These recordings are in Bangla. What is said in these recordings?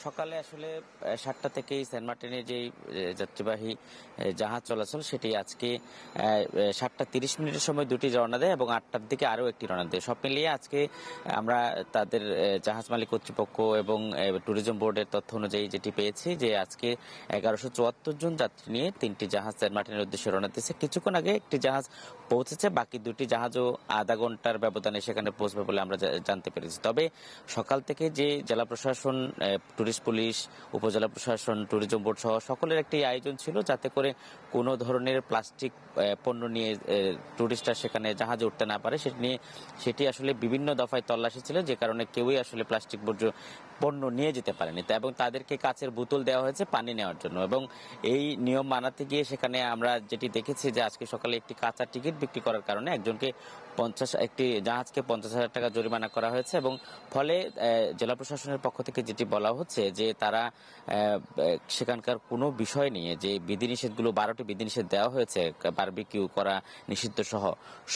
সকালে আসলে ৭টা থেকেই সেন্ট মার্টিনের যেই যাত্রীবাহী জাহাজ চলাচল সেটি আজকে ৭টা ৩০ মিনিটের সময় দুটি রওনা দেয় এবং ৮টার দিকে আরও একটি রওনা দেয়। সব মিলিয়ে আজকে আমরা তাদের জাহাজ মালিক কর্তৃপক্ষ এবং ট্যুরিজম বোর্ডের তথ্য অনুযায়ী যেটি পেয়েছি যে আজকে ১১৭৪ জন যাত্রী নিয়ে ৩টি জাহাজ সেন্ট মার্টিনের উদ্দেশ্যে রওনা দিয়েছে। কিছুক্ষণ আগে একটি জাহাজ পৌঁছেছে, বাকি দুটি জাহাজও আধা ঘন্টার ব্যবধানে সেখানে পৌঁছবে বলে আমরা জানতে পেরেছি। তবে সকাল থেকে যে জেলা প্রশাসন, ট্যুরিস্ট পুলিশ, উপজেলা প্রশাসন, ট্যুরিজম বোর্ড সহ সকলের একটি আয়োজন ছিল যাতে করে কোনো ধরনের প্লাস্টিক পণ্য নিয়ে ট্যুরিস্টরা সেখানে জাহাজে উঠতে না পারে সেটি আসলে বিভিন্ন দফায় তল্লাশি ছিল, যে কারণে কেউই আসলে প্লাস্টিক বর্জ্য পণ্য নিয়ে যেতে পারেনি এবং তাদেরকে কাচের বোতল দেওয়া হয়েছে পানি নেওয়ার জন্য। এবং এই নিয়ম মানাতে গিয়ে সেখানে আমরা যেটি দেখেছি যে আজকে সকালে একটি কাঁচা টিকিট বিক্রি করার কারণে একটি জাহাজকে ৫০,০০০ টাকা জরিমানা করা হয়েছে এবং ফলে জেলা প্রশাসনের পক্ষ থেকে যেটি বলা হচ্ছে যে তারা সেখানকার কোনো বিষয় নিয়ে যে বিধিনিষেধগুলো ১২টি বিধিনিষেধ দেওয়া হয়েছে, বারবিকিউ করা নিষিদ্ধ সহ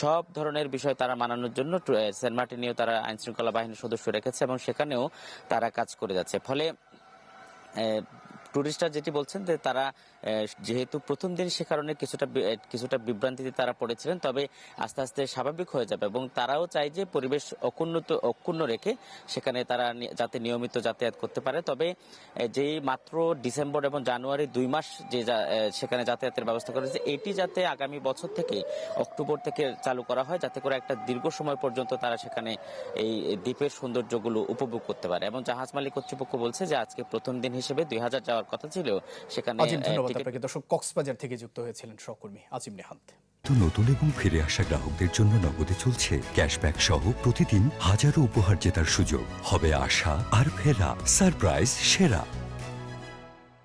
সব ধরনের বিষয় তারা মানানোর জন্য সেন্ট মার্টিনেও তারা আইনশৃঙ্খলা বাহিনীর সদস্য রেখেছে এবং সেখানেও তারা কাজ করে যাচ্ছে। ফলে টুরিস্টরা যেটি বলছেন যে তারা যেহেতু প্রথম দিন সে কারণে কিছুটা বিভ্রান্তিতে তারা পড়েছিলেন, তবে আস্তে আস্তে স্বাভাবিক হয়ে যাবে এবং তারাও চায় যে পরিবেশ অক্ষুণ্ণ রেখে সেখানে তারা যাতে নিয়মিত যাতায়াত করতে পারে। তবে যেই মাত্র ডিসেম্বর এবং জানুয়ারি ২ মাস যে সেখানে যাতায়াতের ব্যবস্থা করা হয়েছে, এটি যাতে আগামী বছর থেকে অক্টোবর থেকে চালু করা হয় যাতে করে একটা দীর্ঘ সময় পর্যন্ত তারা সেখানে এই দ্বীপের সৌন্দর্যগুলো উপভোগ করতে পারে। এবং জাহাজ মালিক কর্তৃপক্ষ বলছে যে আজকে প্রথম দিন হিসেবে ২০০০ যাওয়ার কথা ছিল সেখানে। ধন্যবাদ আপনাকে। দর্শক, কক্সবাজার থেকে যুক্ত হয়েছিলেন সহকর্মী আজিম নেহাত। নতুন এবং ফিরে আসা গ্রাহকদের জন্য নগদে চলছে ক্যাশব্যাক সহ প্রতিদিন হাজারো উপহার জেতার সুযোগ। হবে আশা আর ফেরা, সারপ্রাইজ সেরা।